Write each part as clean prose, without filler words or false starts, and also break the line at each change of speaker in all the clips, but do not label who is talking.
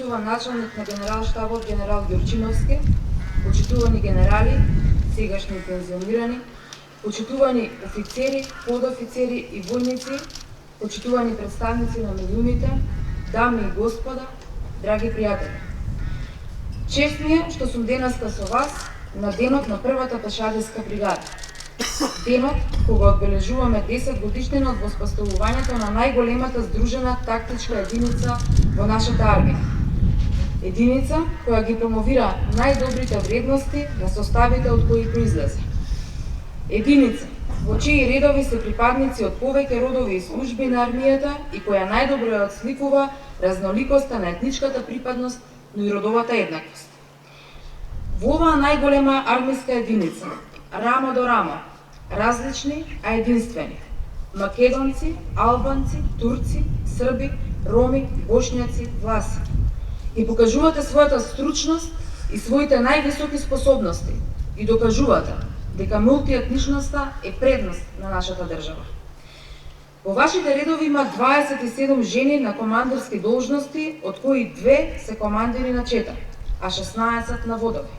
почитуван началник на генералштабот генерал Ѓурчиновски, почитувани генерали, сегашни пензионирани, почитувани офицери, подофицери и војници, почитувани представници на милионите, дами и господа, драги пријатели. Чест ми е што сум денеска со вас на денот на првата пешадиска бригада. Денот кога одбележуваме 10 годишнина од воспоставувањето на најголемата здружена тактичка единица во нашата армија. Единица која ги промовира најдобрите вредности на составите од кои произлезе. Единица во чии редови се припадници од повеќе родови и служби на армијата и која најдобро ја отсликува разноликоста на етничката припадност, но и родовата еднаквост. Во оваа најголема армиска единица, рамо до рамо, различни, а единствени, македонци, албанци, турци, срби, роми, бошњаци, власи, и покажувате својата стручност и своите највисоки способности и докажувате дека мултиетничноста е предност на нашата држава. Во вашите редови има 27 жени на командирски должности, од кои 2 се командири на чета, а 16 на водови.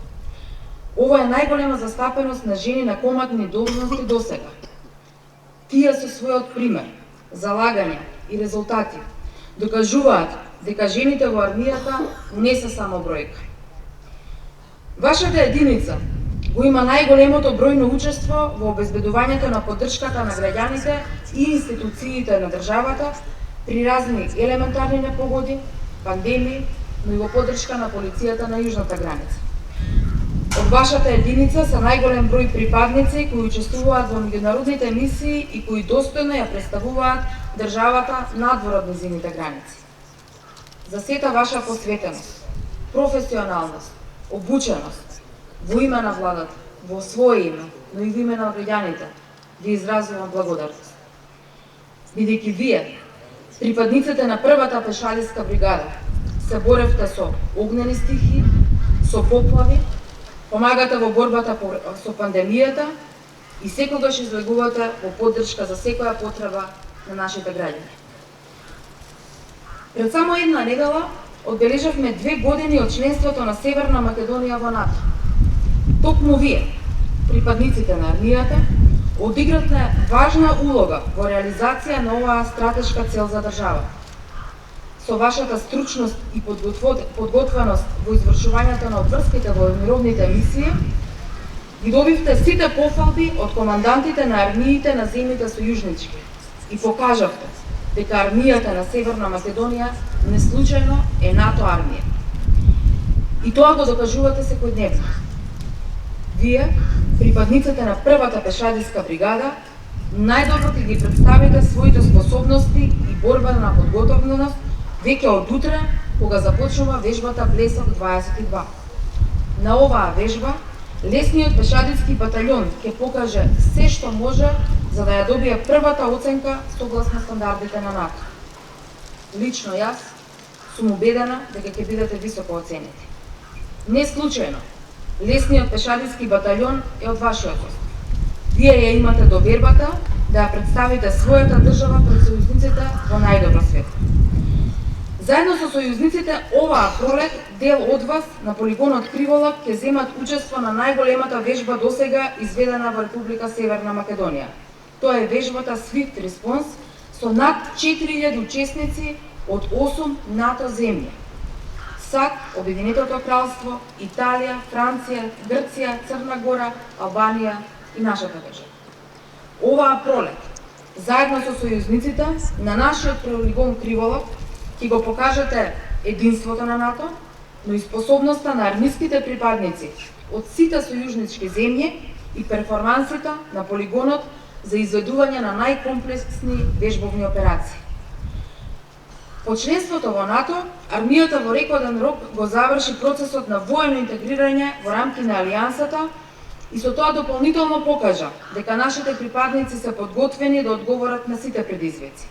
Ова е најголема застапеност на жени на командни должности досега. Тие со својот пример, залагање и резултати докажуваат дека жените во армијата не се само бројка. Вашата единица го има најголемото бројно учество во обезбедувањето на поддршката на граѓаните и институциите на државата при разни елементарни непогоди, пандемии, но и во поддршка на полицијата на јужната граница. Од вашата единица се најголем број припадници кои учествуваат во меѓународните мисии и кои достојно ја представуваат државата надвор од низините граници. За сета ваша посветеност, професионалност, обученост, во име на владата, во своје име, но и во име на граѓаните, ви изразувам благодарност. Бидејќи вие, припадниците на првата пешадиска бригада, се боревте со огнени стихии, со поплави, помагате во борбата со пандемијата и секогаш излегувате во поддршка за секоја потреба на нашите граѓани. Пред само една недела одбележавме 2 години од членството на Северна Македонија во НАТО. Токму вие, припадниците на армијата, одигравте важна улога во реализација на оваа стратешка цел за државата. Со вашата стручност и подготвеност во извршувањето на одврските во мировните мисии, ги добивте сите пофалби од командантите на армиите на земјите сојужнички и покажавте дека армијата на Северна Македонија не случајно е НАТО армија. И тоа го докажувате секојдневно. Вие, припадниците на првата пешадиска бригада, најдобро ќе ги представите своите способности и борбена подготовеност веќе од утре, кога започнува вежбата Блесок 22. На оваа вежба, лесниот пешадиски баталјон ќе покаже се што може за да ја добие првата оценка согласно стандардите на НАТО. Лично јас сум убедена дека ќе бидете високо оценети. Не случајно, лесниот пешадиски баталјон е од вашиот состав. Вие ја имате довербата да ја представите својата држава пред сојузниците во најдобро светло. Заедно со сојузниците, оваа пролет дел од вас на полигонот Криволак ќе земат учество на најголемата вежба досега изведена во Република Северна Македонија. Тоа е вежбата Swift Response со над 4000 учесници од 8 НАТО земји. САД, Обединетото кралство, Италија, Франција, Грција, Црна Гора, Албанија и нашата држава. Оваа пролет, заедно со сојузниците на нашиот полигон Криволак, ќе го покажете единството на НАТО, но и способноста на армиските припадници од сите сојужнички земји и перформансите на полигонот за изведување на најкомплексни вежбовни операции. По членството во НАТО, армијата во рекорден рок го заврши процесот на воено интегрирање во рамки на Алијансата и со тоа дополнително покажа дека нашите припадници се подготвени да одговорат на сите предизвици.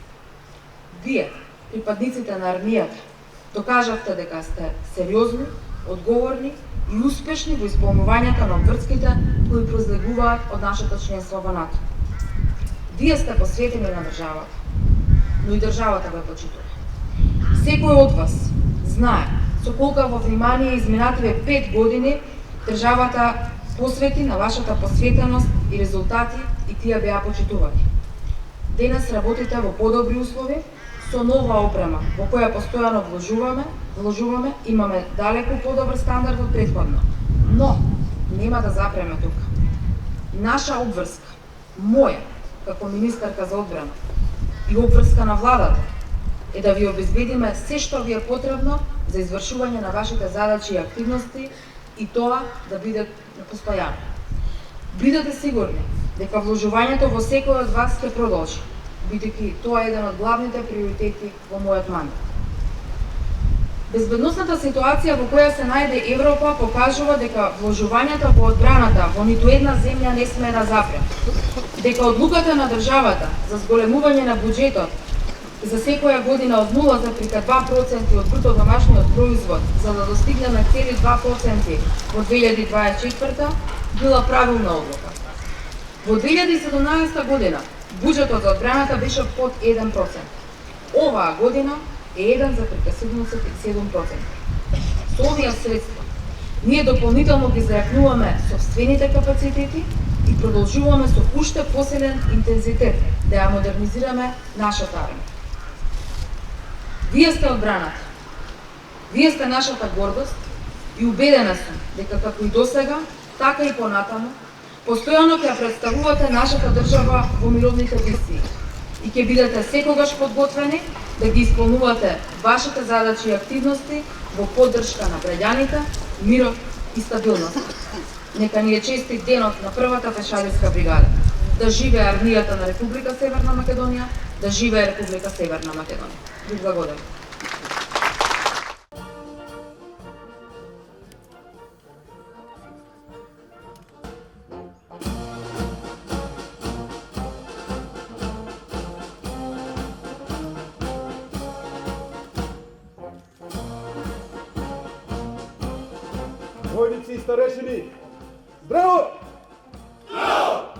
Вие, припадниците на армијата, докажавте дека сте сериозни, одговорни и успешни во исполнувањето на обврските кои произлегуваат од нашето членство во НАТО. Вие сте посветени на државата, но и државата ве почитува. Секој од вас знае со колка во внимание изминативе 5 години државата посвети на вашата посветеност и резултати и тие беа почитувани. Денес работите во подобри услови, со нова опрема, во која постојано вложуваме, имаме далеку подобар стандард од претходно. Но, нема да запреме тука. Наша обврска, моја, како министарка за одбрана, и обврска на владата, е да ви обезбедиме се што ви е потребно за извршување на вашите задачи и активности и тоа да биде постојано. Бидете сигурни дека вложувањето во секој од вас ќе продолжи, бидејќи тоа е еден од главните приоритети во мојот мандат. Безбедносната ситуација во која се најде Европа покажува дека вложувањата во одбраната во ниту една земја не сме да запрем. Дека одлуката на државата за зголемување на буџетот за секоја година од 0,2% од бруто домашниот производ за да достигнеме цели 2% во 2024 била правилна одлука. Во 2017 година буџетот за одбраната беше под 1%. Оваа година е 1,77%. Со овие средства ние дополнително ги зајакнуваме сопствените капацитети и продолжуваме со уште посилен интензитет да ја модернизираме нашата армија. Вие сте одбраната. Вие сте нашата гордост и убедена сум дека како и досега, така и понатаму, постојано ќе представувате нашата држава во мировните мисии и ќе бидете секогаш подготвени да ги исполнувате вашите задачи и активности во поддршка на граѓаните, мирот и стабилност. Нека ни е честит денот на првата пешадирска бригада. Да живее армијата на Република Северна Македонија, да живее Република Северна Македонија. Ви благодарам.
Војници и старешини, здраво! Здраво!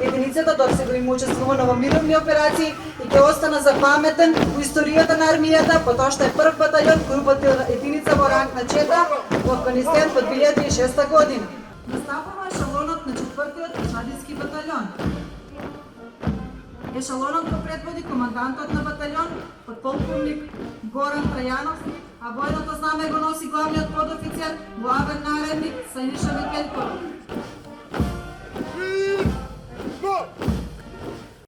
Единицата докато го има учествувано во мировни операции и ќе остана запаметен во историјата на армијата, потоа што е прв батаљон кој упатил единица во ранг на чета во Афганистан во 2006 година. Настапува ешелонот на 4-тиот пешадирски батаљон. Ешелонот го предводи командантот на батаљон, подполковник Горан Трајанов, а војното знаме го носи главниот подофицер, главен наредник Саиша